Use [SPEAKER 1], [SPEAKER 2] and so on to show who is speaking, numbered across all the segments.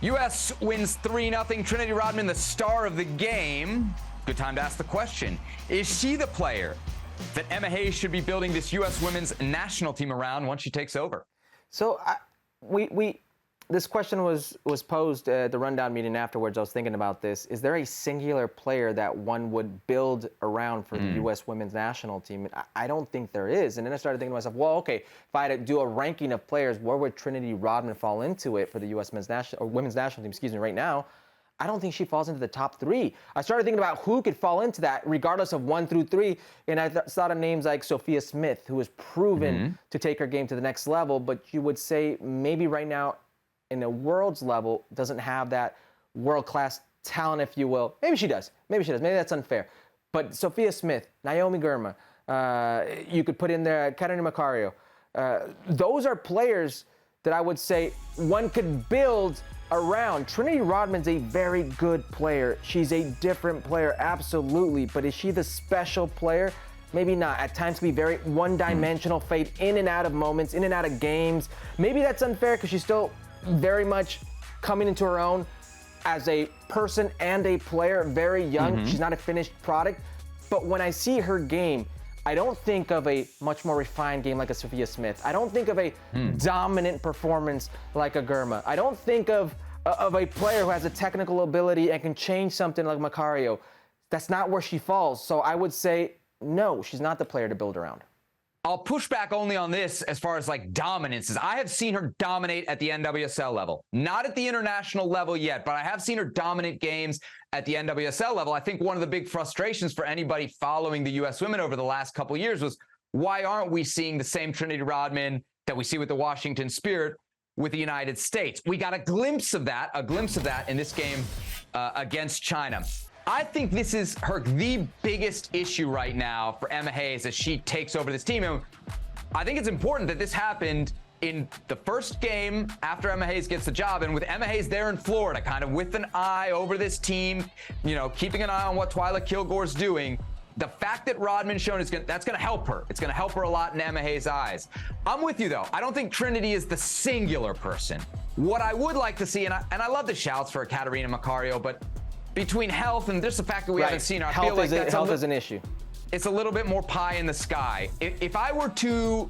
[SPEAKER 1] U.S. wins 3-0. Trinity Rodman, the star of the game. Good time to ask the question. Is she the player that Emma Hayes should be building this U.S. women's national team around once she takes over?
[SPEAKER 2] So this question was posed at the rundown meeting afterwards. I was thinking about this. Is there a singular player that one would build around for the U.S. women's national team? I don't think there is. And then I started thinking to myself, well, okay, if I had to do a ranking of players, where would Trinity Rodman fall into it for the U.S. women's national team, right now? I don't think she falls into the top 3. I started thinking about who could fall into that, regardless of 1 through 3, and I thought of names like Sophia Smith, who has proven to take her game to the next level, but you would say maybe right now, in a world's level, doesn't have that world-class talent, if you will. Maybe she does. Maybe that's unfair. But Sophia Smith, Naomi Girma, you could put in there Katarina Macario. Those are players that I would say one could build around. Trinity Rodman's a very good player. She's a different player, absolutely. But is she the special player? Maybe not. At times can be very one-dimensional, fade in and out of moments, in and out of games. Maybe that's unfair because she's still very much coming into her own as a person and a player, very young. She's not a finished product. But when I see her game, I don't think of a much more refined game like a Sophia Smith. I don't think of a dominant performance like a Girma. I don't think of a player who has a technical ability and can change something like Macario. That's not where she falls. So I would say, no, she's not the player to build around.
[SPEAKER 1] I'll push back only on this as far as like dominances. I have seen her dominate at the NWSL level. Not at the international level yet, but I have seen her dominate games at the NWSL level. I think one of the big frustrations for anybody following the U.S. women over the last couple of years was, why aren't we seeing the same Trinity Rodman that we see with the Washington Spirit with the United States? We got a glimpse of that in this game against China. I think this is the biggest issue right now for Emma Hayes as she takes over this team. And I think it's important that this happened in the first game after Emma Hayes gets the job, and with Emma Hayes there in Florida, kind of with an eye over this team, keeping an eye on what Twyla Kilgore's doing. The fact that Rodman's shown that's going to help her. It's going to help her a lot in Emma Hayes' eyes. I'm with you, though. I don't think Trinity is the singular person. What I would like to see, and I love the shouts for Katarina Macario, but between health and just the fact that we haven't seen her, I feel like
[SPEAKER 2] health is an issue.
[SPEAKER 1] It's a little bit more pie in the sky. If I were to,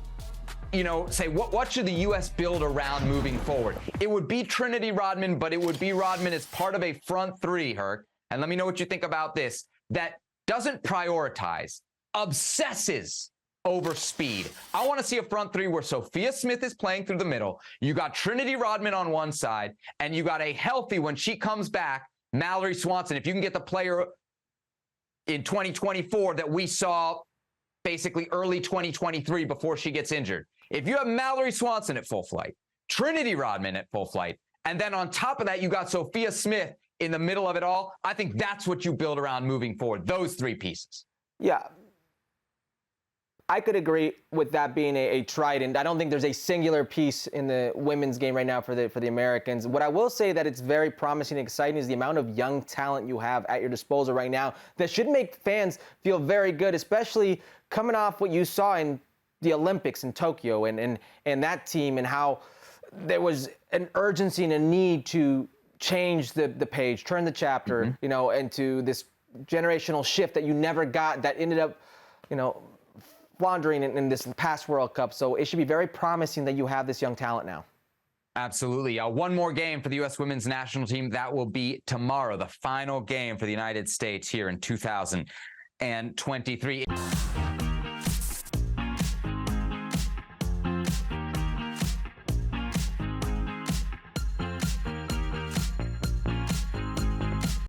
[SPEAKER 1] say what should the U.S. build around moving forward, it would be Trinity Rodman, but it would be Rodman as part of a front 3, Herc. And let me know what you think about this. That doesn't prioritize, obsesses over speed. I want to see a front 3 where Sophia Smith is playing through the middle. You got Trinity Rodman on one side, and you got a healthy, when she comes back, Mallory Swanson. If you can get the player in 2024 that we saw basically early 2023 before she gets injured. If you have Mallory Swanson at full flight, Trinity Rodman at full flight, and then on top of that, you got Sophia Smith in the middle of it all, I think that's what you build around moving forward, those 3 pieces.
[SPEAKER 2] Yeah. I could agree with that being a trident. I don't think there's a singular piece in the women's game right now for the Americans. What I will say that it's very promising and exciting is the amount of young talent you have at your disposal right now that should make fans feel very good, especially coming off what you saw in the Olympics in Tokyo and that team, and how there was an urgency and a need to change the page, turn the chapter, into this generational shift that you never got, that ended up, floundering in this past World Cup. So it should be very promising that you have this young talent now.
[SPEAKER 1] Absolutely. One more game for the U.S. women's national team. That will be tomorrow, the final game for the United States here in 2023.